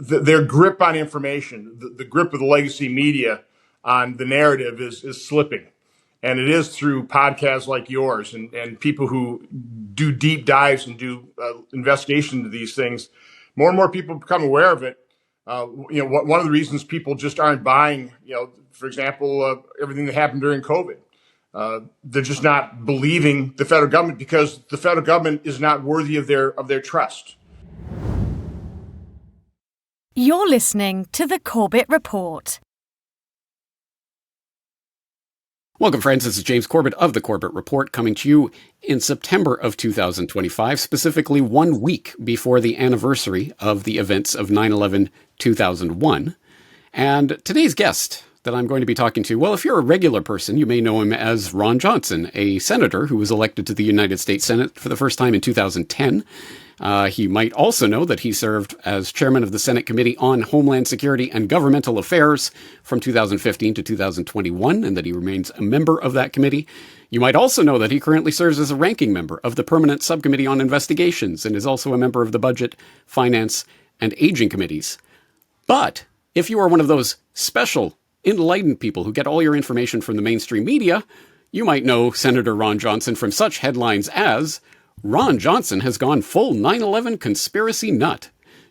their grip on information, the grip of the legacy media on the narrative is slipping. And it is through podcasts like yours and people who do deep dives and do investigation into these things. More and more people become aware of it. One of the reasons people just aren't buying, for example, everything that happened during COVID. They're just not believing the federal government because the federal government is not worthy of their trust. You're listening to the Corbett Report. Welcome, friends. This is James Corbett of the Corbett Report coming to you in September of 2025, specifically 1 week before the anniversary of the events of 9/11/2001. And today's guest that I'm going to be talking to, well, if you're a regular person, you may know him as Ron Johnson, a senator who was elected to the United States Senate for the first time in 2010. He might also know that he served as chairman of the Senate Committee on Homeland Security and Governmental Affairs from 2015 to 2021, and that he remains a member of that committee. You might also know that he currently serves as a ranking member of the Permanent Subcommittee on Investigations and is also a member of the Budget, Finance, and Aging Committees. But if you are one of those special, enlightened people who get all your information from the mainstream media, you might know Senator Ron Johnson from such headlines as Ron Johnson has gone full 9/11 conspiracy nut.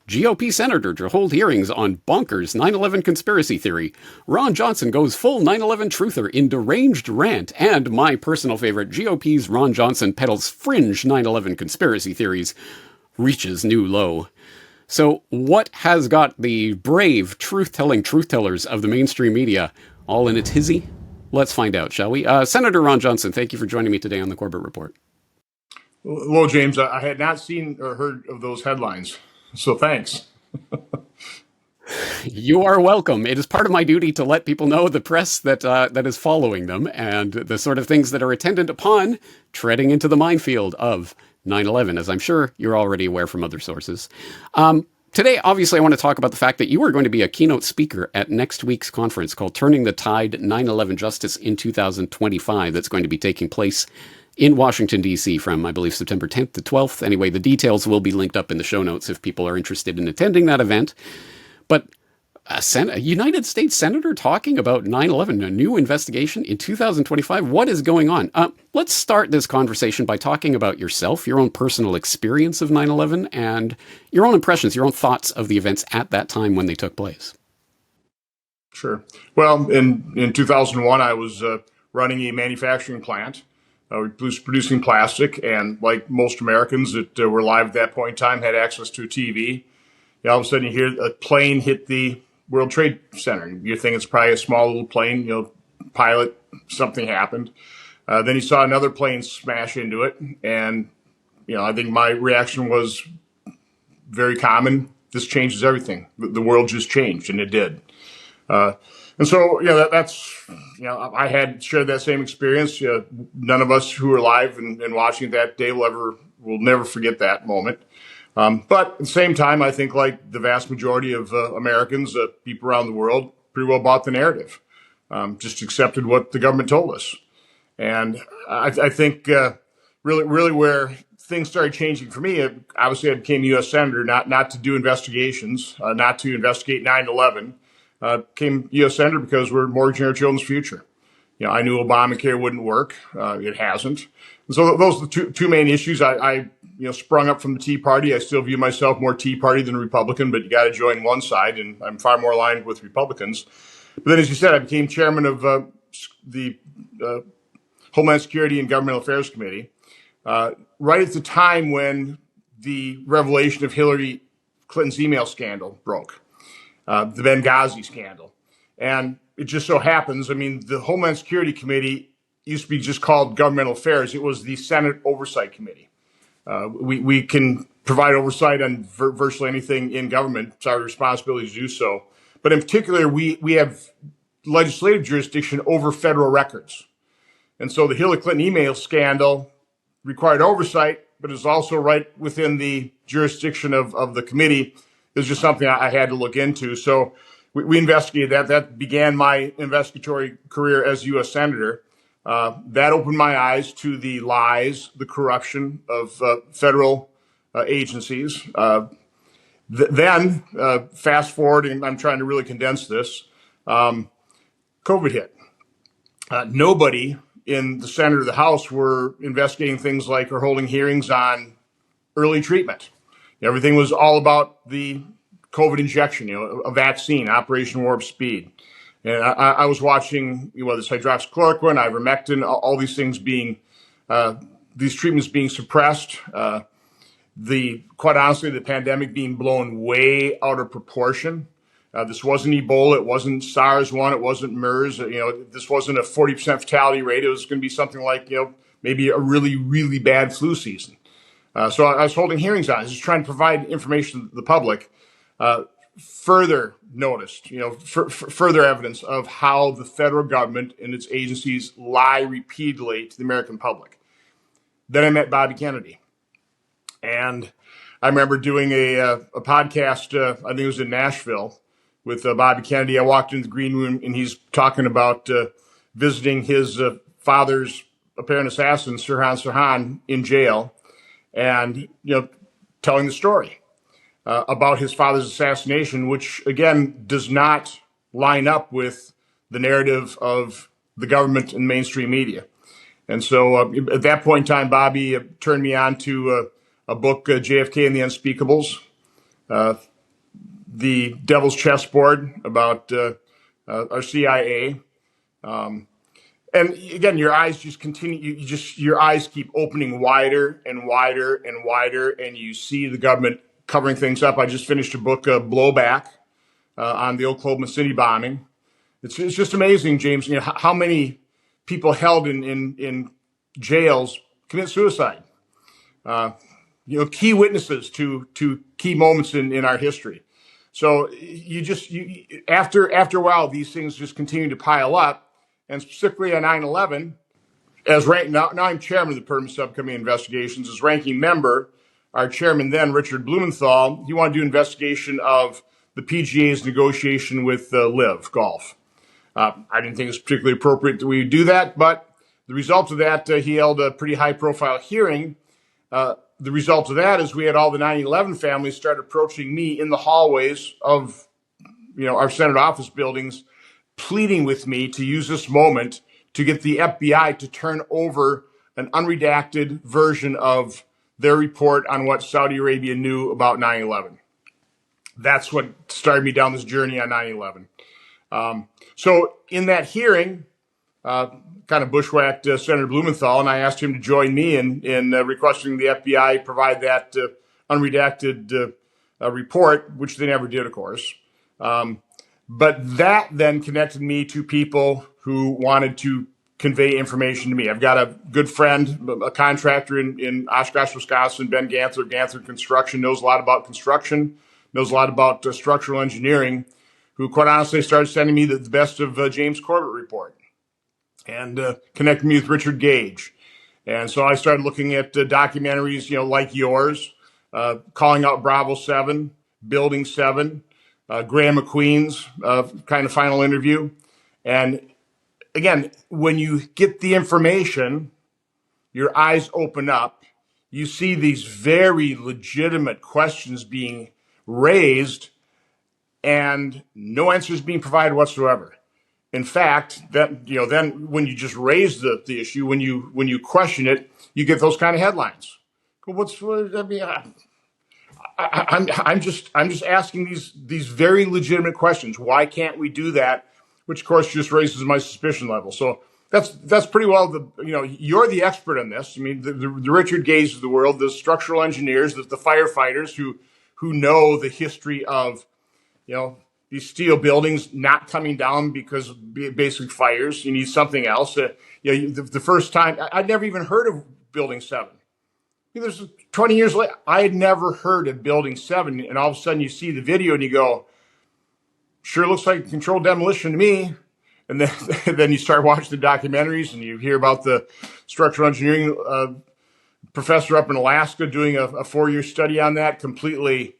GOP senator to hold hearings on bonkers 9/11 conspiracy theory. Ron Johnson goes full 9/11 truther in deranged rant. And my personal favorite, GOP's Ron Johnson peddles fringe 9/11 conspiracy theories, reaches new low. So what has got the brave, truth-telling truth-tellers of the mainstream media all in a tizzy? Let's find out, shall we? Senator Ron Johnson, thank you for joining me today on the Corbett Report. Well, James, I had not seen or heard of those headlines, so thanks. You are welcome. It is part of my duty to let people know, the press that is following them, and the sort of things that are attendant upon treading into the minefield of 9/11, as I'm sure you're already aware from other sources. Today, obviously, I want to talk about the fact that you are going to be a keynote speaker at next week's conference called Turning the Tide, 9/11 Justice in 2025, that's going to be taking place in Washington, D.C. from, I believe, September 10th to 12th. Anyway, the details will be linked up in the show notes if people are interested in attending that event. But a United States Senator talking about 9/11, a new investigation in 2025. What is going on? Let's start this conversation by talking about yourself, your own personal experience of 9/11, and your own impressions, your own thoughts of the events at that time when they took place. Sure. Well, in 2001, I was running a manufacturing plant. We was producing plastic, and like most Americans that were alive at that point in time, had access to a TV. All of a sudden, you hear a plane hit the World Trade Center. You think it's probably a small little plane, pilot, something happened. Then you saw another plane smash into it, and I think my reaction was very common. This changes everything. The world just changed, and it did. And so, I had shared that same experience. None of us who were alive and watching that day will never forget that moment. But at the same time, I think like the vast majority of Americans, people around the world, pretty well bought the narrative, just accepted what the government told us. And I think really where things started changing for me, obviously I became U.S. Senator, not to do investigations, not to investigate 9/11. Became U.S. Senator because we're mortgaging our children's future. I knew Obamacare wouldn't work. It hasn't. And so those are the two main issues. I sprung up from the Tea Party. I still view myself more Tea Party than Republican, but you got to join one side, and I'm far more aligned with Republicans. But then, as you said, I became chairman of the Homeland Security and Governmental Affairs Committee, right at the time when the revelation of Hillary Clinton's email scandal broke. The Benghazi scandal. And it just so happens, the Homeland Security Committee used to be just called Governmental Affairs. It was the Senate Oversight Committee. We can provide oversight on virtually anything in government. It's our responsibility to do so. But in particular, we have legislative jurisdiction over federal records. And so the Hillary Clinton email scandal required oversight, but is also right within the jurisdiction of the committee. It was just something I had to look into. So we investigated that. That began my investigatory career as U.S. Senator. That opened my eyes to the lies, the corruption of federal agencies. Then, fast forward, and I'm trying to really condense this, COVID hit. Nobody in the Senate or the House were investigating things like or holding hearings on early treatment. Everything was all about the COVID injection, a vaccine, Operation Warp Speed. And I was watching whether it's hydroxychloroquine, ivermectin, all these things being, these treatments being suppressed. Quite honestly, the pandemic being blown way out of proportion. This wasn't Ebola. It wasn't SARS-1. It wasn't MERS. This wasn't a 40% fatality rate. It was going to be something like, maybe a really, really bad flu season. So I was holding hearings on it, just trying to provide information to the public. Further noticed, further evidence of how the federal government and its agencies lie repeatedly to the American public. Then I met Bobby Kennedy. And I remember doing a podcast, I think it was in Nashville, with Bobby Kennedy. I walked into the green room and he's talking about visiting his father's apparent assassin, Sirhan Sirhan, in jail, and telling the story about his father's assassination, which again does not line up with the narrative of the government and mainstream media. And so at that point in time, Bobby turned me on to a book, JFK and the Unspeakables, the Devil's Chessboard about our CIA. And again, your eyes just continue, your eyes keep opening wider and wider and wider, and you see the government covering things up. I just finished a book, Blowback, on the Oklahoma City bombing. It's just amazing, James, how many people held in jails commit suicide. Key witnesses to key moments in our history. So after a while, these things just continue to pile up. And specifically on 9/11, now I'm chairman of the Permanent Subcommittee Investigations. As ranking member, our chairman then, Richard Blumenthal, he wanted to do investigation of the PGA's negotiation with LIV Golf. I didn't think it was particularly appropriate that we do that, but the result of that, he held a pretty high-profile hearing. The result of that is we had all the 9/11 families start approaching me in the hallways of, our Senate office buildings, pleading with me to use this moment to get the FBI to turn over an unredacted version of their report on what Saudi Arabia knew about 9/11. That's what started me down this journey on 9/11. So in that hearing, kind of bushwhacked Senator Blumenthal, and I asked him to join me in requesting the FBI provide that unredacted report, which they never did, of course. But that then connected me to people who wanted to convey information to me. I've got a good friend, a contractor in Oshkosh, Wisconsin, Ben Ganther, Ganther Construction, knows a lot about construction, knows a lot about structural engineering, who quite honestly started sending me the best of James Corbett report and connected me with Richard Gage. And so I started looking at documentaries, like yours, calling out Bravo 7, Building 7, Graham McQueen's kind of final interview. And again, when you get the information, your eyes open up. You see these very legitimate questions being raised and no answers being provided whatsoever. In fact, then when you just raise the issue, when you question it, you get those kind of headlines. I'm just asking these very legitimate questions. Why can't we do that? Which of course just raises my suspicion level. So that's pretty well you're the expert on this. I mean, the Richard Gage of the world, the structural engineers, the firefighters who know the history of these steel buildings not coming down because of basic fires. You need something else. The first time I'd never even heard of Building 7. There's 20 years later, I had never heard of Building 7, and all of a sudden you see the video and you go, sure looks like controlled demolition to me. And then then you start watching the documentaries and you hear about the structural engineering professor up in Alaska doing a 4-year study on that, completely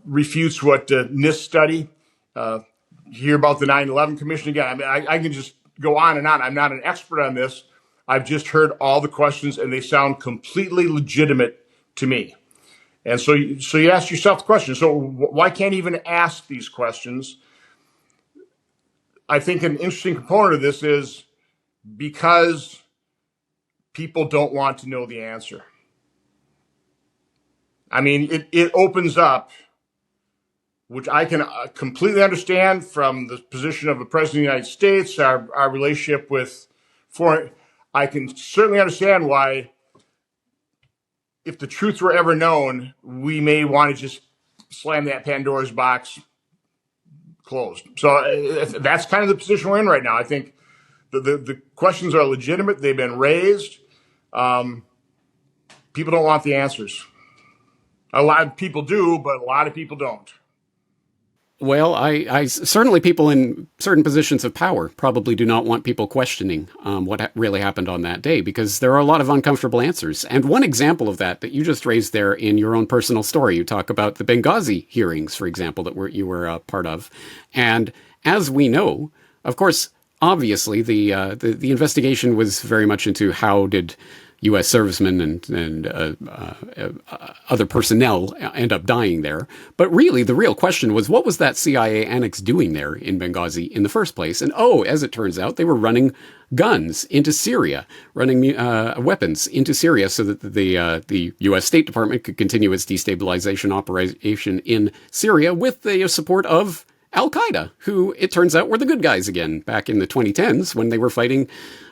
refutes what NIST study. You hear about the 9/11 Commission again. I mean, I can just go on and on. I'm not an expert on this. I've just heard all the questions and they sound completely legitimate to me. And so you ask yourself the question, so why can't even ask these questions? I think an interesting component of this is because people don't want to know the answer. I mean, it opens up, which I can completely understand from the position of the President of the United States, our relationship with foreign. I can certainly understand why, if the truth were ever known, we may want to just slam that Pandora's box closed. So that's kind of the position we're in right now. I think the questions are legitimate. They've been raised. People don't want the answers. A lot of people do, but a lot of people don't. Well, I certainly people in certain positions of power probably do not want people questioning what really happened on that day, because there are a lot of uncomfortable answers. And one example of that you just raised there in your own personal story, you talk about the Benghazi hearings, for example, that you were a part of. And as we know, of course, obviously the investigation was very much into how did U.S. servicemen and other personnel end up dying there. But really, the real question was, what was that CIA annex doing there in Benghazi in the first place? And as it turns out, they were running guns into Syria, running weapons into Syria so that the U.S. State Department could continue its destabilization operation in Syria with the support of Al-Qaeda, who it turns out were the good guys again back in the 2010s when they were fighting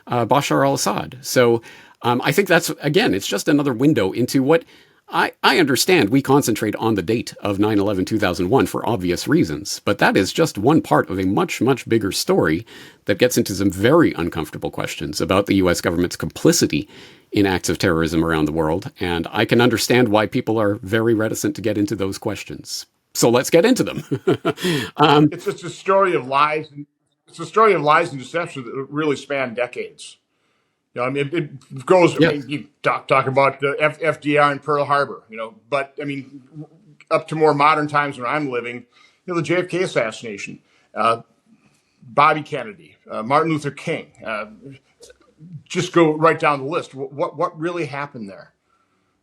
Bashar al-Assad. So I think that's, again, it's just another window into what I understand. We concentrate on the date of 9/11/2001 for obvious reasons, but that is just one part of a much, much bigger story that gets into some very uncomfortable questions about the U.S. government's complicity in acts of terrorism around the world. And I can understand why people are very reticent to get into those questions. So let's get into them. It's just a story of lies. It's a story of lies and deception that really span decades. You know, I mean, it goes. Yeah. I mean, you talk about FDR and Pearl Harbor. You know, but I mean, up to more modern times when I'm living, you know, the JFK assassination, Bobby Kennedy, Martin Luther King. Just go right down the list. What really happened there?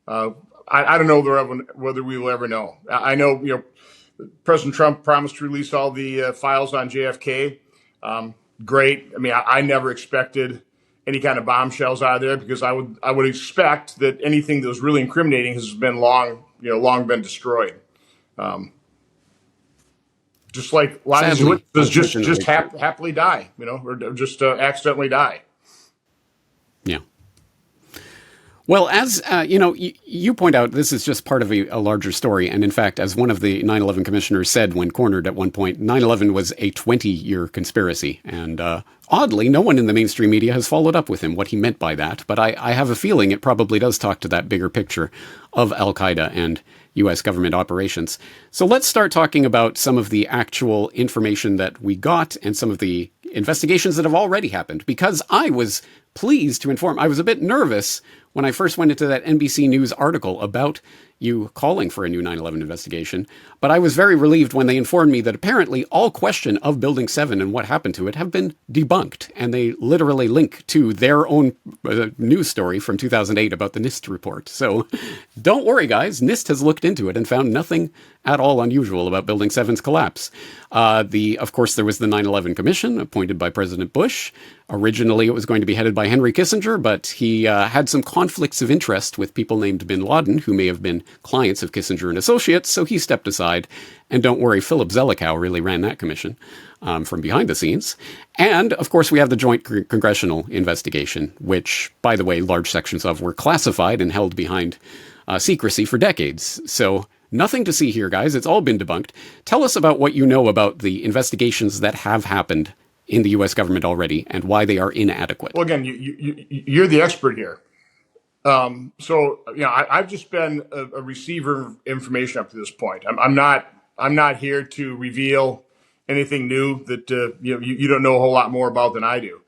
I don't know whether we will ever know. I know, you know, President Trump promised to release all the files on JFK. Great. I mean, I never expected any kind of bombshells out of there, because I would expect that anything that was really incriminating has been long been destroyed. Just like lies and witnesses just happily die, you know, or just accidentally die. Yeah. Well, as you know, you point out, this is just part of a larger story. And in fact, as one of the 9/11 commissioners said when cornered at one point, 9/11 was a 20-year conspiracy. And oddly, no one in the mainstream media has followed up with him what he meant by that. But I have a feeling it probably does talk to that bigger picture of Al-Qaeda and U.S. government operations. So let's start talking about some of the actual information that we got and some of the investigations that have already happened, because I was pleased to inform. I was a bit nervous when I first went into that NBC News article about you calling for a new 9/11 investigation, but I was very relieved when they informed me that apparently all question of Building 7 and what happened to it have been debunked, and they literally link to their own news story from 2008 about the NIST report. So don't worry, guys. NIST has looked into it and found nothing at all unusual about Building 7's collapse. Of course, there was the 9/11 Commission appointed by President Bush. Originally, it was going to be headed by Henry Kissinger, but he had some conflicts of interest with people named bin Laden, who may have been clients of Kissinger and Associates, so he stepped aside. And don't worry, Philip Zelikow really ran that commission from behind the scenes. And, of course, we have the Joint Congressional Investigation, which, by the way, large sections of were classified and held behind secrecy for decades. So nothing to see here, guys. It's all been debunked. Tell us about what you know about the investigations that have happened in the U.S. government already and why they are inadequate. Well, again, you're the expert here. So, you know, I've just been a receiver of information up to this point. I'm not here to reveal anything new that you don't know a whole lot more about than I do.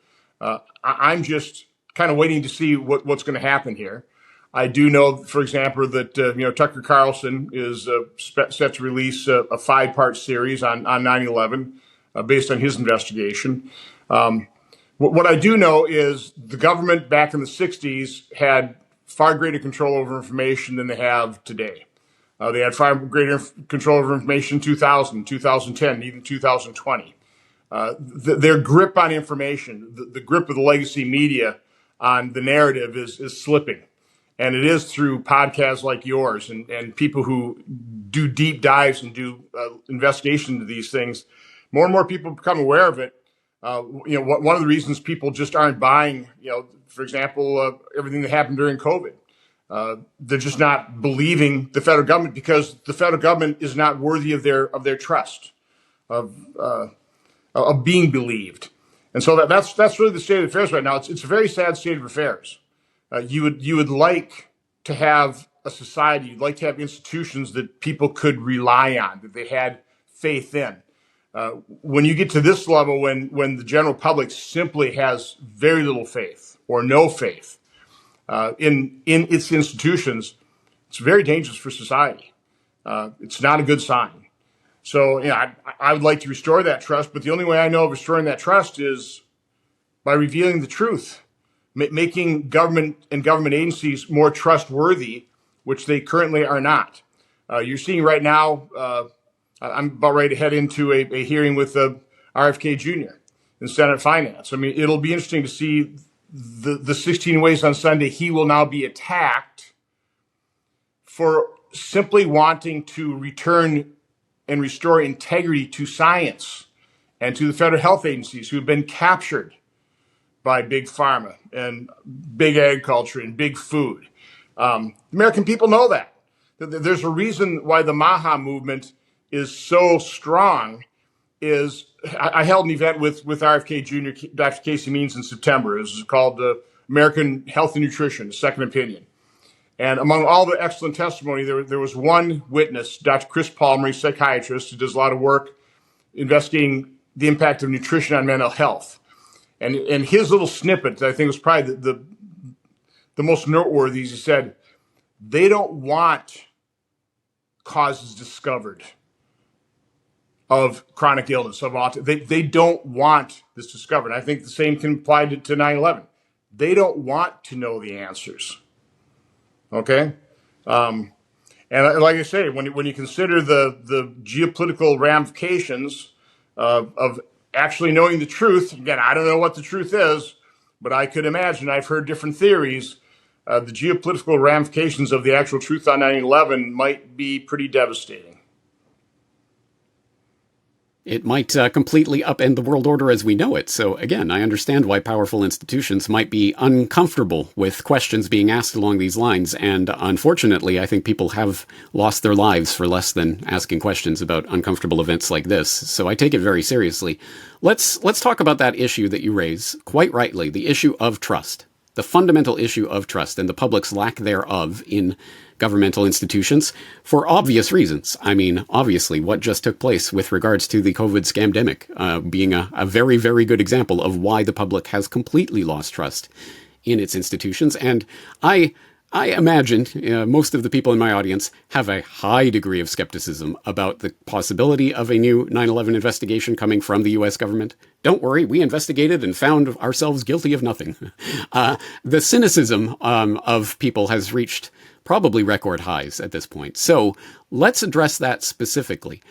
I'm just kind of waiting to see what's going to happen here. I do know, for example, that Tucker Carlson is set to release a 5-part series on 9/11 based on his investigation. What I do know is the government back in the 60s had far greater control over information than they have today. They had far greater control over information in 2000, 2010, even 2020. Their grip on information, the grip of the legacy media on the narrative is slipping. And it is through podcasts like yours and people who do deep dives and do investigation into these things. More and more people become aware of it. One of the reasons people just aren't buying, for example, everything that happened during COVID. They're just not believing the federal government because the federal government is not worthy of their trust, of being believed. And so that's really the state of affairs right now. It's a very sad state of affairs. You would like to have a society, you'd like to have institutions that people could rely on, that they had faith in. When you get to this level, when the general public simply has very little faith or no faith in its institutions, it's very dangerous for society. It's not a good sign. So, I would like to restore that trust, but the only way I know of restoring that trust is by revealing the truth, making government and government agencies more trustworthy, which they currently are not. You're seeing right now, I'm about ready to head into a hearing with RFK Jr. in Senate Finance. I mean, it'll be interesting to see the 16 ways on Sunday he will now be attacked for simply wanting to return and restore integrity to science and to the federal health agencies who have been captured by big pharma and big agriculture and big food. The American people know that. There's a reason why the MAHA movement is so strong. I held an event with RFK Jr., Dr. Casey Means in September. It was called American Health and Nutrition, Second Opinion. And among all the excellent testimony, there was one witness, Dr. Chris Palmer, a psychiatrist who does a lot of work investigating the impact of nutrition on mental health. And his little snippet, I think, was probably the most noteworthy. He said, they don't want causes discovered of chronic illness, of autism. They don't want this discovered. I think the same can apply to 9/11. They don't want to know the answers. Okay? And like I say, when you consider the geopolitical ramifications of actually knowing the truth, again, I don't know what the truth is, but I could imagine, I've heard different theories, the geopolitical ramifications of the actual truth on 9/11 might be pretty devastating. It might completely upend the world order as we know it. So again, I understand why powerful institutions might be uncomfortable with questions being asked along these lines. And unfortunately, I think people have lost their lives for less than asking questions about uncomfortable events like this. So I take it very seriously. Let's talk about that issue that you raise, quite rightly, the issue of trust, the fundamental issue of trust and the public's lack thereof in governmental institutions for obvious reasons. I mean, obviously, what just took place with regards to the COVID scamdemic being a very, very good example of why the public has completely lost trust in its institutions. And I imagine most of the people in my audience have a high degree of skepticism about the possibility of a new 9/11 investigation coming from the U.S. government. Don't worry, we investigated and found ourselves guilty of nothing. The cynicism of people has reached probably record highs at this point. So let's address that specifically.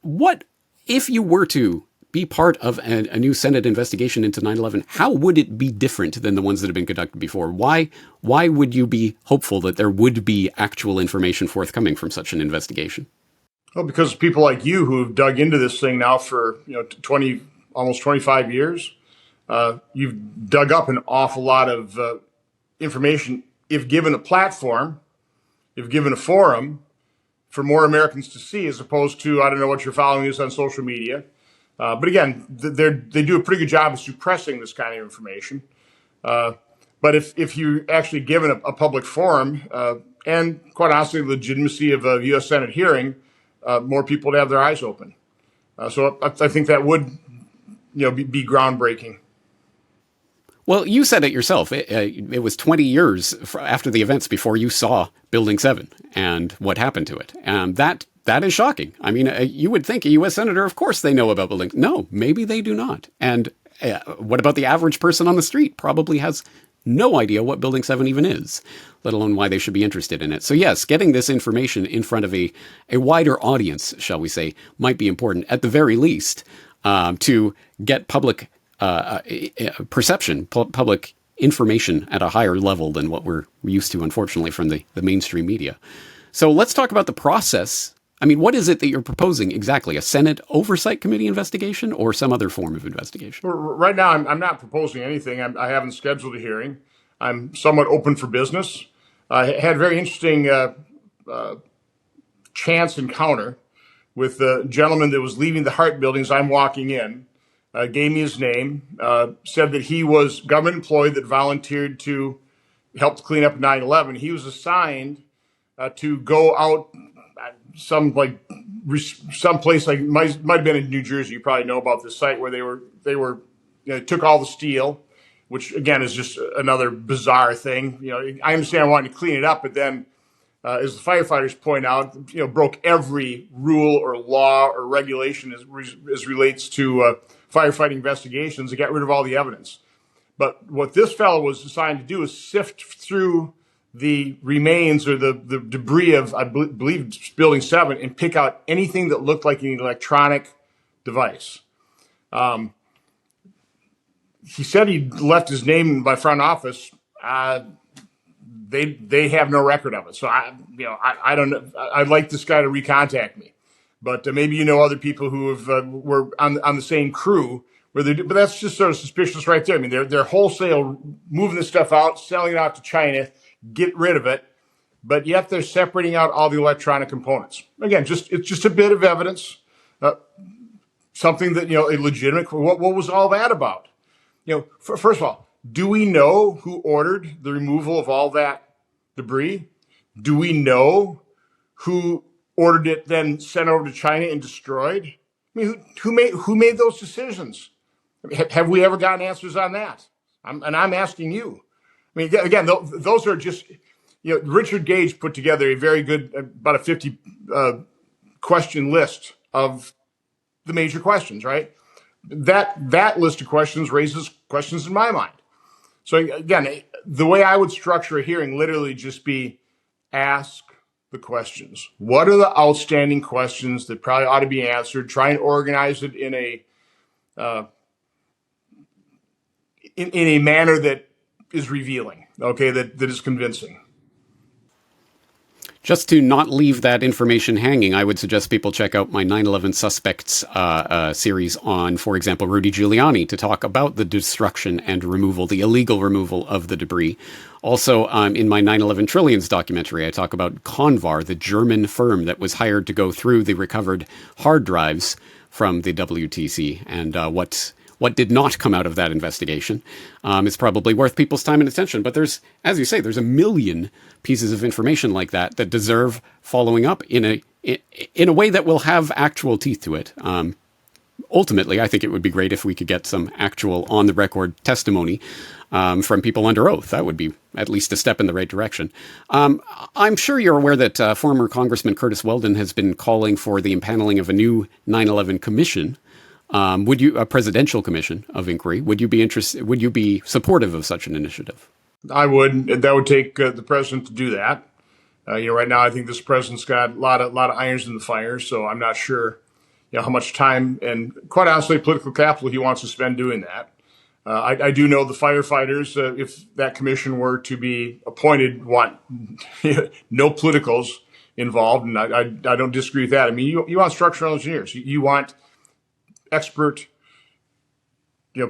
What if you were to be part of a new Senate investigation into 9/11, how would it be different than the ones that have been conducted before? Why would you be hopeful that there would be actual information forthcoming from such an investigation? Well, because people like you who have dug into this thing now for 20, almost 25 years, you've dug up an awful lot of information. If given a platform, if given a forum for more Americans to see, as opposed to, I don't know what you're following is on social media. But again, they do a pretty good job of suppressing this kind of information. But if you're actually given a public forum, and quite honestly, the legitimacy of a U.S. Senate hearing, more people would have their eyes open. So I think that would be groundbreaking. Well, you said it yourself. It was 20 years after the events before you saw Building 7 and what happened to it. And that is shocking. I mean, you would think a U.S. senator, of course they know about Building. No, maybe they do not. And what about the average person on the street? Probably has no idea what Building 7 even is, let alone why they should be interested in it. So yes, getting this information in front of a wider audience, shall we say, might be important at the very least, to get public perception, public information at a higher level than what we're used to, unfortunately, from the mainstream media. So let's talk about the process. I mean, what is it that you're proposing exactly? A Senate Oversight Committee investigation or some other form of investigation? Right now, I'm not proposing anything. I haven't scheduled a hearing. I'm somewhat open for business. I had a very interesting chance encounter with the gentleman that was leaving the Hart building as I'm walking in. Gave me his name, said that he was government employee that volunteered to help to clean up 9/11. He was assigned to go out someplace like might have been in New Jersey. You probably know about this site where they took all the steel, which again is just another bizarre thing. I understand wanting to clean it up, but then as the firefighters point out, broke every rule or law or regulation as relates to firefighting investigations and got rid of all the evidence. But what this fellow was assigned to do is sift through the remains or the debris of, I believe, Building 7 and pick out anything that looked like an electronic device. He said he left his name in my front office. They have no record of it. So I don't know. I'd like this guy to recontact me, but maybe other people who were on the same crew where they do. But that's just sort of suspicious, right there. I mean, they're wholesale moving this stuff out, selling it out to China, get rid of it, but yet they're separating out all the electronic components. Again, it's just a bit of evidence, something that a legitimate. What was all that about? First of all, do we know who ordered the removal of all that debris? Do we know who ordered it then sent over to China and destroyed? I mean, who made those decisions? Have we ever gotten answers on that? I'm asking you. I mean, again, those are just, Richard Gage put together a very good, about a 50 question list of the major questions, right? That list of questions raises questions in my mind. So again, the way I would structure a hearing literally just be ask the questions. What are the outstanding questions that probably ought to be answered? Try and organize it in a manner that is revealing, okay, that is convincing. Just to not leave that information hanging, I would suggest people check out my 9/11 Suspects series on, for example, Rudy Giuliani, to talk about the destruction and removal, the illegal removal of the debris. Also, in my 9/11 Trillions documentary, I talk about Convar, the German firm that was hired to go through the recovered hard drives from the WTC and what did not come out of that investigation. It's probably worth people's time and attention. But there's, as you say, there's a million pieces of information like that deserve following up in a way that will have actual teeth to it. Ultimately, I think it would be great if we could get some actual on-the-record testimony from people under oath. That would be at least a step in the right direction. I'm sure you're aware that former Congressman Curtis Weldon has been calling for the impaneling of a new 9/11 commission. A presidential commission of inquiry? Would you be interested? Would you be supportive of such an initiative? I would. That would take the president to do that. Right now I think this president's got a lot of irons in the fire, so I'm not sure, how much time and, quite honestly, political capital he wants to spend doing that. I do know the firefighters, if that commission were to be appointed, want no politicals involved, and I don't disagree with that. I mean, you want structural engineers. You want expert,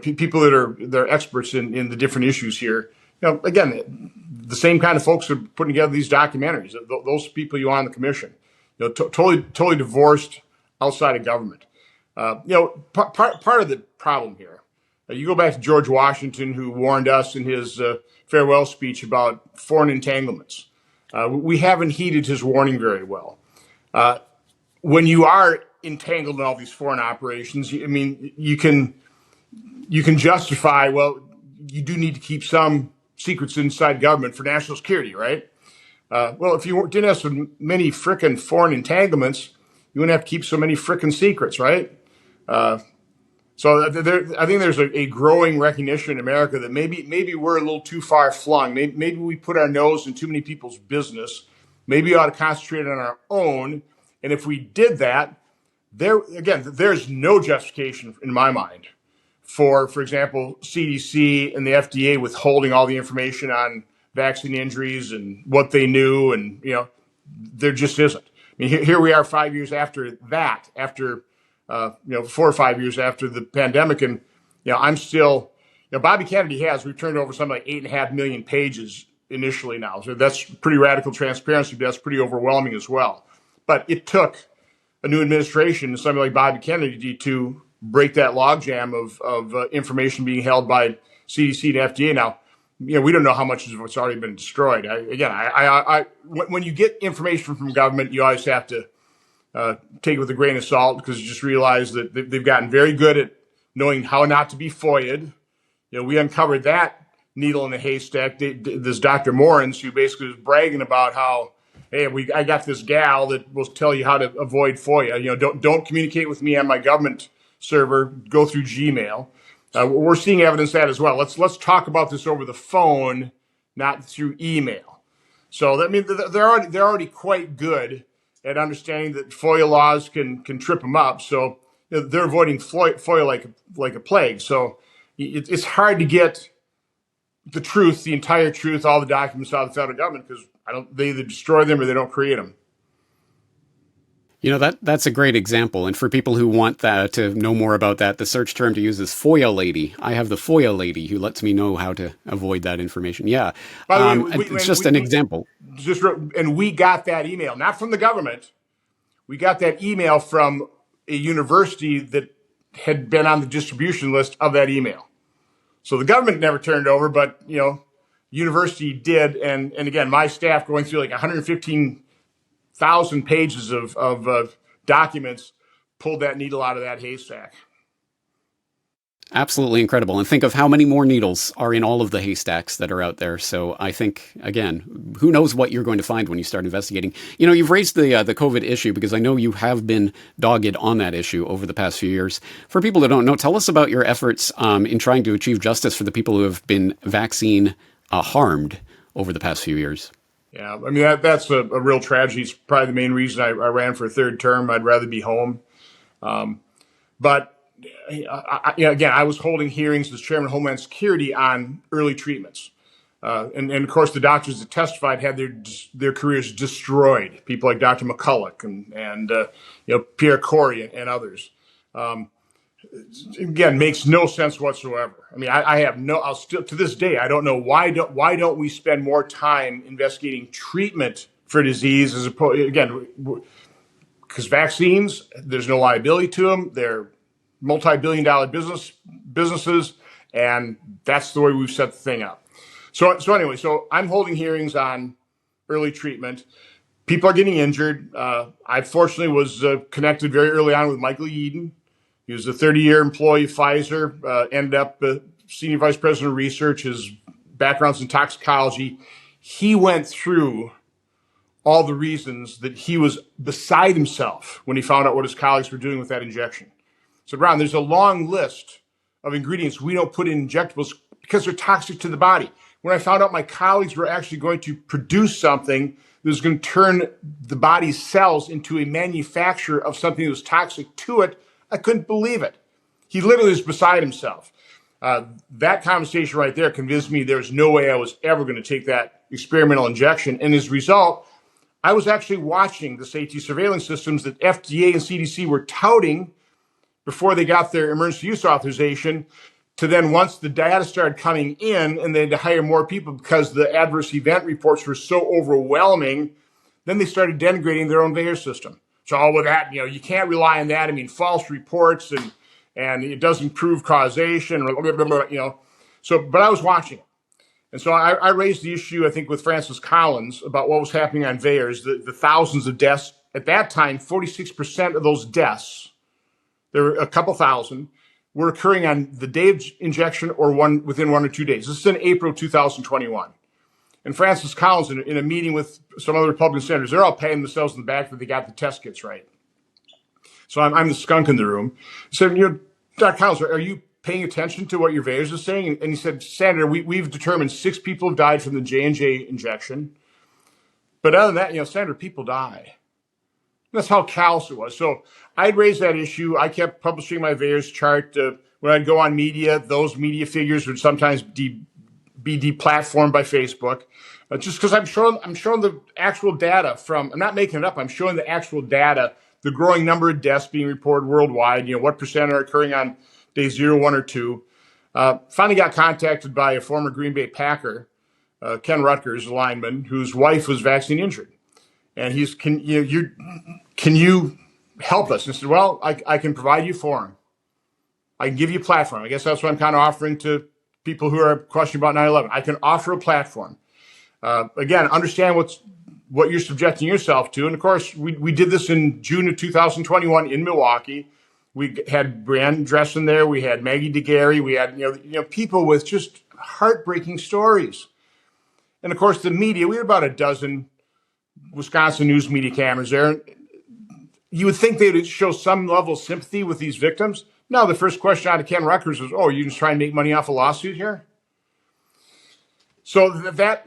people that are experts in the different issues here. Again, the same kind of folks are putting together these documentaries. Those people you want on the commission, totally divorced outside of government. Part of the problem here. You go back to George Washington, who warned us in his farewell speech about foreign entanglements. We haven't heeded his warning very well. When you are entangled in all these foreign operations, I mean, you can justify, well, you do need to keep some secrets inside government for national security, right? Well, if you didn't have so many frickin' foreign entanglements, you wouldn't have to keep so many frickin' secrets, right? So I think there's a growing recognition in America that maybe we're a little too far flung. Maybe we put our nose in too many people's business. Maybe we ought to concentrate on our own. And if we did that, there's no justification in my mind for example, CDC and the FDA withholding all the information on vaccine injuries and what they knew, and there just isn't. I mean, here we are 5 years after that, after 4 or 5 years after the pandemic, and I'm still, Bobby Kennedy we've turned over something like 8.5 million pages initially now, so that's pretty radical transparency, but that's pretty overwhelming as well. But it took a new administration and somebody like Bobby Kennedy to break that logjam of information being held by CDC and FDA. Now, we don't know how much of it's already been destroyed. When you get information from government, you always have to take it with a grain of salt, because you just realize that they've gotten very good at knowing how not to be FOIA'd. We uncovered that needle in the haystack. This Dr. Morans, who basically was bragging about how, hey, I got this gal that will tell you how to avoid FOIA. Don't communicate with me on my government server. Go through Gmail. We're seeing evidence of that as well. Let's talk about this over the phone, not through email. So I mean, they're already quite good at understanding that FOIA laws can trip them up. So they're avoiding FOIA like a plague. So it's hard to get the truth, the entire truth, all the documents out of the federal government, because they either destroy them or they don't create them. That's a great example. And for people who want to know more about that, the search term to use is FOIA lady. I have the FOIA lady who lets me know how to avoid that information. Yeah. By the way, it's just an example. And we got that email, not from the government. We got that email from a university that had been on the distribution list of that email. So the government never turned it over, but, university did. And again, my staff going through like 115,000 pages of documents pulled that needle out of that haystack. Absolutely incredible. And think of how many more needles are in all of the haystacks that are out there. So I think, again, who knows what you're going to find when you start investigating. You've raised the COVID issue because I know you have been dogged on that issue over the past few years. For people that don't know, tell us about your efforts in trying to achieve justice for the people who have been vaccine harmed over the past few years. Yeah, I mean, that's a real tragedy. It's probably the main reason I ran for a third term. I'd rather be home. But again, I was holding hearings as chairman of Homeland Security on early treatments. And of course, the doctors that testified had their careers destroyed. People like Dr. McCulloch and Pierre Corey and others. Again, makes no sense whatsoever. I mean, I'll still to this day, I don't know why don't we spend more time investigating treatment for disease as opposed, again, because vaccines, there's no liability to them. They're multi-billion-dollar businesses, and that's the way we've set the thing up. So anyway, I'm holding hearings on early treatment. People are getting injured. I fortunately was connected very early on with Michael Yeadon. He was a 30-year employee of Pfizer, ended up senior vice president of research. His background's in toxicology. He went through all the reasons that he was beside himself when he found out what his colleagues were doing with that injection. So, Ron, there's a long list of ingredients we don't put in injectables because they're toxic to the body. When I found out my colleagues were actually going to produce something that was going to turn the body's cells into a manufacturer of something that was toxic to it, I couldn't believe it. He literally was beside himself. That conversation right there convinced me there was no way I was ever going to take that experimental injection. And as a result, I was actually watching the safety surveillance systems that FDA and CDC were touting before they got their emergency use authorization, to then once the data started coming in and they had to hire more people because the adverse event reports were so overwhelming, then they started denigrating their own VAERS system. So all with that, you can't rely on that. I mean, false reports and it doesn't prove causation, So, but I was watching it. And so I raised the issue, I think, with Francis Collins about what was happening on VAERS, the thousands of deaths. At that time, 46% of those deaths, there were a couple thousand, were occurring on the day of injection or within 1 or 2 days. This is in April 2021. And Francis Collins, in a meeting with some other Republican senators, they're all patting themselves in the back that they got the test kits right. So I'm the skunk in the room. So Dr. Counselor, are you paying attention to what your VAERS is saying? And he said, Senator, we've determined 6 people have died from the J&J injection. But other than that, Senator, people die. That's how callous it was. So I'd raise that issue. I kept publishing my VAERS chart. When I'd go on media, those media figures would sometimes be deplatformed by Facebook. Just because I'm showing the actual data I'm not making it up, I'm showing the actual data, the growing number of deaths being reported worldwide, what percent are occurring on day 0, 1, or 2. Finally got contacted by a former Green Bay Packer, Ken Rutgers, a lineman, whose wife was vaccine injured. And can you help us? And I said, well, I can provide you forum. I can give you a platform. I guess that's what I'm kind of offering to people who are questioning about 9/11. I can offer a platform. Again, understand what you're subjecting yourself to. And of course, we did this in June of 2021 in Milwaukee. We had Brianne Dressen there. We had Maggie DeGarry. We had people with just heartbreaking stories. And of course, the media. We had about a dozen Wisconsin news media cameras there. You would think they would show some level of sympathy with these victims. No, the first question out of Ken Rutgers was, "Oh, you just trying to make money off a lawsuit here?" So that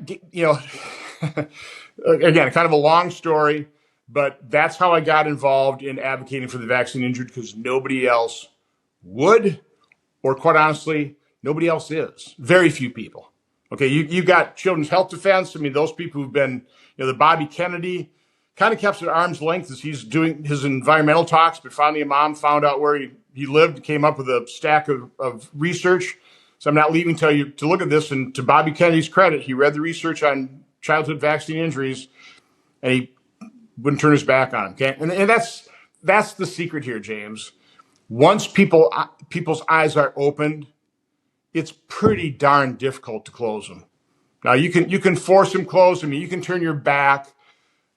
again, kind of a long story, but that's how I got involved in advocating for the vaccine injured, because nobody else would, or quite honestly, nobody else is. Very few people. Okay, you got Children's Health Defense. I mean, those people who've been, the Bobby Kennedy kind of kept at arm's length as he's doing his environmental talks, but finally a mom found out where he lived, came up with a stack of research. So I'm not leaving to you to look at this. And to Bobby Kennedy's credit, he read the research on childhood vaccine injuries, and he wouldn't turn his back on him. Okay, and that's the secret here, James. Once people's eyes are opened, it's pretty darn difficult to close them. Now you can force them closed. I mean, you can turn your back,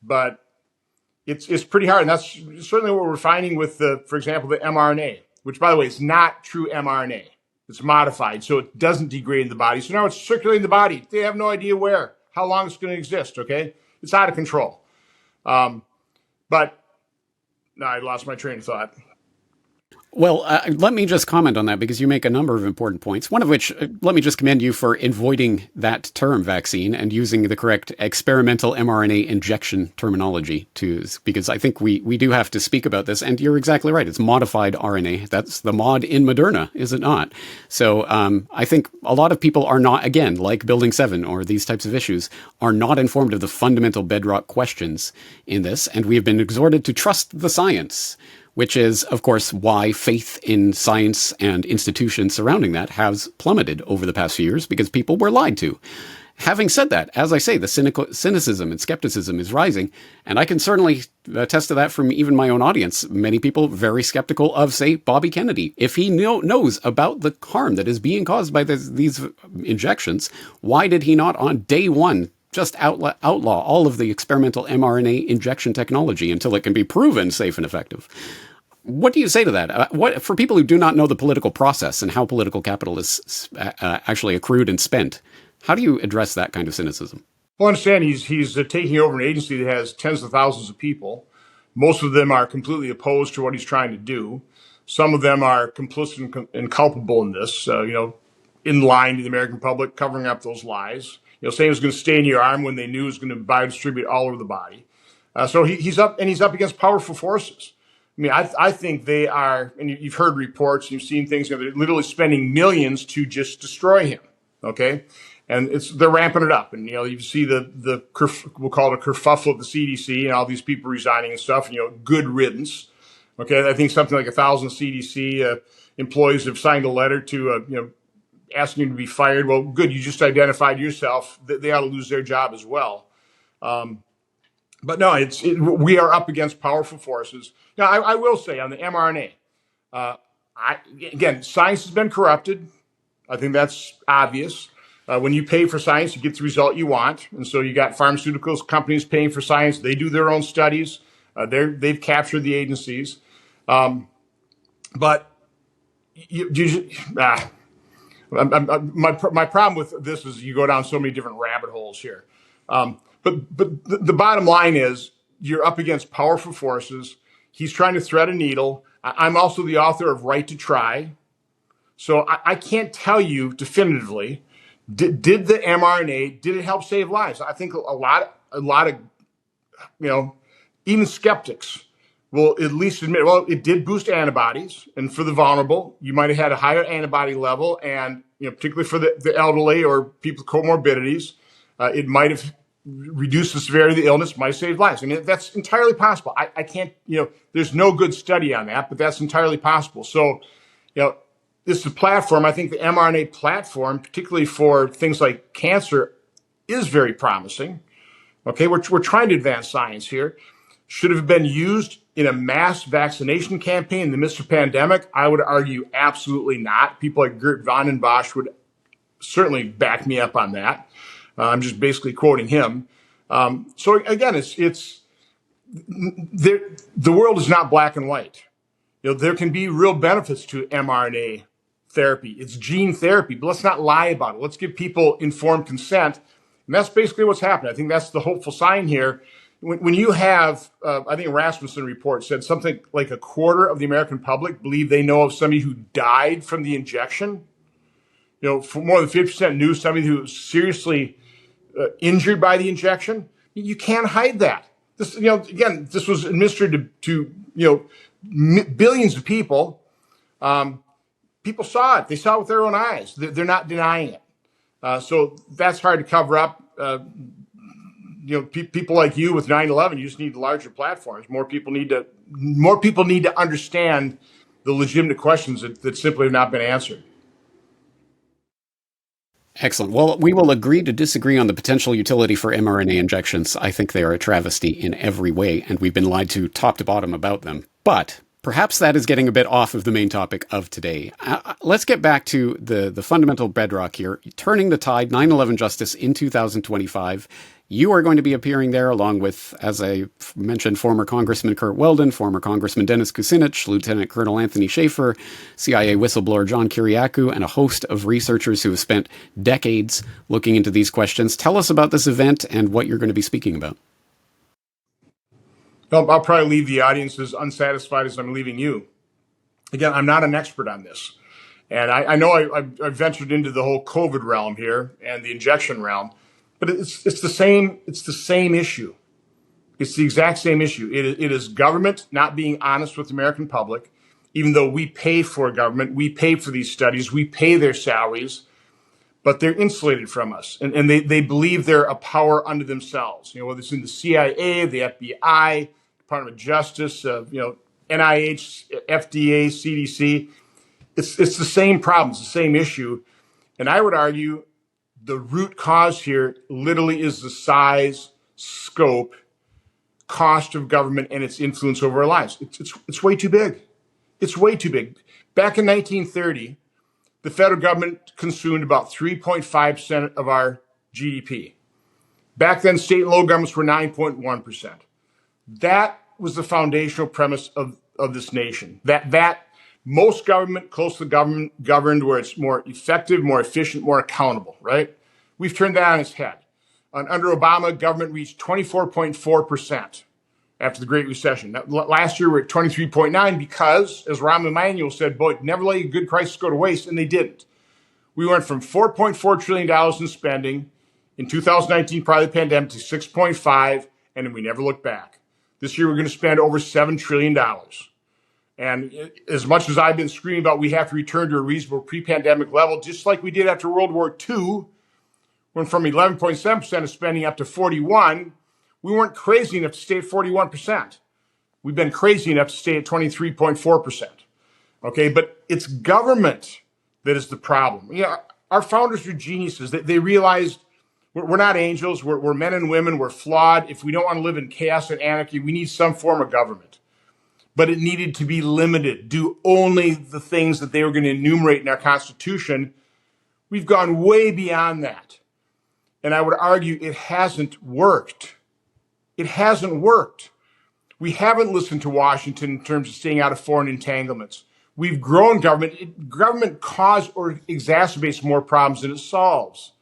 but it's pretty hard. And that's certainly what we're finding with for example, the mRNA, which by the way is not true mRNA. It's modified, so it doesn't degrade in the body. So now it's circulating in the body. They have no idea how long it's going to exist. Okay, it's out of control. But no, I lost my train of thought. Well, let me just comment on that, because you make a number of important points. One of which, let me just commend you for avoiding that term vaccine and using the correct experimental mRNA injection terminology because I think we do have to speak about this. And you're exactly right. It's modified RNA. That's the mod in Moderna, is it not? So I think a lot of people are not, again, like Building 7 or these types of issues, are not informed of the fundamental bedrock questions in this. And we have been exhorted to trust the science, which is, of course, why faith in science and institutions surrounding that has plummeted over the past few years, because people were lied to. Having said that, as I say, the cynicism and skepticism is rising, and I can certainly attest to that from even my own audience. Many people very skeptical of, say, Bobby Kennedy. If he knows about the harm that is being caused by these injections, why did he not on day one just outlaw all of the experimental mRNA injection technology until it can be proven safe and effective? What do you say to that? For people who do not know the political process and how political capital is actually accrued and spent, how do you address that kind of cynicism? Well, understand he's taking over an agency that has tens of thousands of people. Most of them are completely opposed to what he's trying to do. Some of them are complicit and culpable in this, in line to the American public, covering up those lies. Saying it was going to stay in your arm when they knew it was going to biodistribute all over the body. So he's up against powerful forces. I mean, I think they are, and you've heard reports, you've seen things, they're literally spending millions to just destroy him. Okay, and they're ramping it up, and you see we'll call it a kerfuffle at the CDC, and all these people resigning and stuff. And, good riddance. Okay, I think something like 1,000 CDC employees have signed a letter to asking him to be fired. Well, good, you just identified yourself. They ought to lose their job as well. But no, we are up against powerful forces. Now, I will say on the mRNA, again, science has been corrupted. I think that's obvious. When you pay for science, you get the result you want. And so you got pharmaceuticals companies paying for science. They do their own studies. They've captured the agencies. But my problem with this is you go down so many different rabbit holes here. But the bottom line is you're up against powerful forces. He's trying to thread a needle. I'm also the author of Right to Try, So I can't tell you definitively, did the mRNA, did it help save lives? I think a lot of, even skeptics will at least admit, well, it did boost antibodies. And for the vulnerable, you might have had a higher antibody level. And, particularly for the elderly or people with comorbidities, it might have reduced the severity of the illness, might have saved lives. I mean, that's entirely possible. I can't, there's no good study on that, but that's entirely possible. So, this is a platform. I think the mRNA platform, particularly for things like cancer, is very promising. Okay, we're trying to advance science here. Should have been used in a mass vaccination campaign in the midst of pandemic? I would argue absolutely not. People like Gert von den Bosch would certainly back me up on that. I'm just basically quoting him. So again, it's the world is not black and white. There can be real benefits to mRNA therapy. It's gene therapy, but let's not lie about it. Let's give people informed consent. And that's basically what's happening. I think that's the hopeful sign here. When you have, I think Rasmussen report said something like a quarter of the American public believe they know of somebody who died from the injection. For more than 50% knew somebody who was seriously injured by the injection. You can't hide that. This, again, this was administered to billions of people. People saw it. They saw it with their own eyes. They're not denying it. So that's hard to cover up. People like you with 9/11, you just need larger platforms. More people need to understand the legitimate questions that simply have not been answered. Excellent. Well, we will agree to disagree on the potential utility for mRNA injections. I think they are a travesty in every way, and we've been lied to top to bottom about them. But perhaps that is getting a bit off of the main topic of today. Let's get back to the fundamental bedrock here. Turning the tide, 9/11 justice in 2025. You are going to be appearing there along with, as I mentioned, former Congressman Kurt Weldon, former Congressman Dennis Kucinich, Lieutenant Colonel Anthony Schaefer, CIA whistleblower John Kiriakou, and a host of researchers who have spent decades looking into these questions. Tell us about this event and what you're going to be speaking about. I'll probably leave the audience as unsatisfied as I'm leaving you. Again, I'm not an expert on this. And I know I ventured into the whole COVID realm here and the injection realm, but it's the same issue. It's the exact same issue. It is government not being honest with the American public, even though we pay for government, we pay for these studies, we pay their salaries, but they're insulated from us. And they believe they're a power unto themselves. Whether it's in the CIA, the FBI, Department of Justice, NIH, FDA, CDC, it's the same problem, it's the same issue. And I would argue the root cause here literally is the size, scope, cost of government and its influence over our lives. It's way too big. It's way too big. Back in 1930, the federal government consumed about 3.5% of our GDP. Back then, state and local governments were 9.1%. That was the foundational premise of this nation. That most government, close to the government, governed where it's more effective, more efficient, more accountable, right? We've turned that on its head. Under Obama, government reached 24.4% after the Great Recession. Now, last year, we're at 23.9 because, as Rahm Emanuel said, boy, never let a good crisis go to waste, and they didn't. We went from $4.4 trillion in spending in 2019 prior to the pandemic to 6.5, and we never looked back. This year, we're going to spend over $7 trillion. And as much as I've been screaming about we have to return to a reasonable pre-pandemic level, just like we did after World War II, went from 11.7% of spending up to 41%, we weren't crazy enough to stay at 41%. We've been crazy enough to stay at 23.4%. Okay, but it's government that is the problem. Our founders were geniuses. They realized we're not angels. We're men and women. We're flawed. If we don't want to live in chaos and anarchy, we need some form of government. But it needed to be limited, do only the things that they were going to enumerate in our Constitution. We've gone way beyond that. And I would argue it hasn't worked. It hasn't worked. We haven't listened to Washington in terms of staying out of foreign entanglements. We've grown government. Government causes or exacerbates more problems than it solves.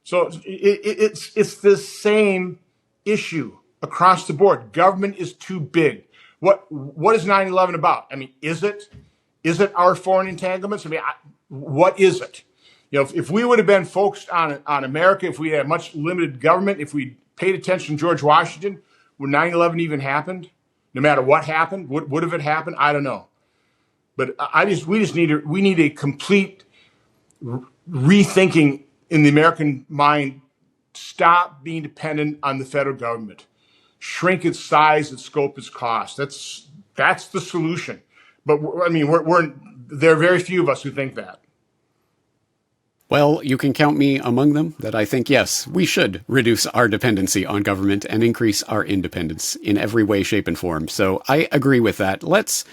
So it's the same issue across the board. Government is too big. What is 9/11 about? I mean, is it our foreign entanglements? I mean, what is it? If we would have been focused on America, if we had much limited government, if we paid attention to George Washington, would 9/11 even happened? No matter what happened, would have it happened? I don't know. But we need a complete rethinking in the American mind. Stop being dependent on the federal government. Shrink its size, its scope, its cost. That's the solution. But there are very few of us who think that. Well, you can count me among them that I think, yes, we should reduce our dependency on government and increase our independence in every way, shape, and form. So I agree with that. Let's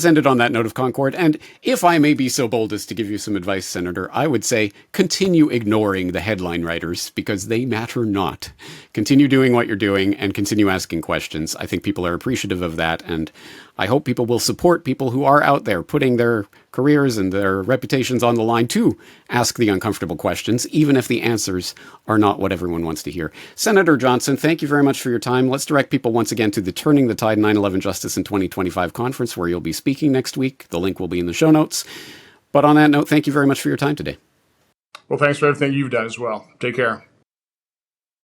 end it on that note of concord. And if I may be so bold as to give you some advice, Senator, I would say continue ignoring the headline writers because they matter not. Continue doing what you're doing and continue asking questions. I think people are appreciative of that. And I hope people will support people who are out there putting their careers and their reputations on the line to ask the uncomfortable questions, even if the answers are not what everyone wants to hear. Senator Johnson, thank you very much for your time. Let's direct people once again to the Turning the Tide 9/11 Justice in 2025 conference, where you'll be speaking next week. The link will be in the show notes. But on that note, thank you very much for your time today. Well, thanks for everything you've done as well. Take care.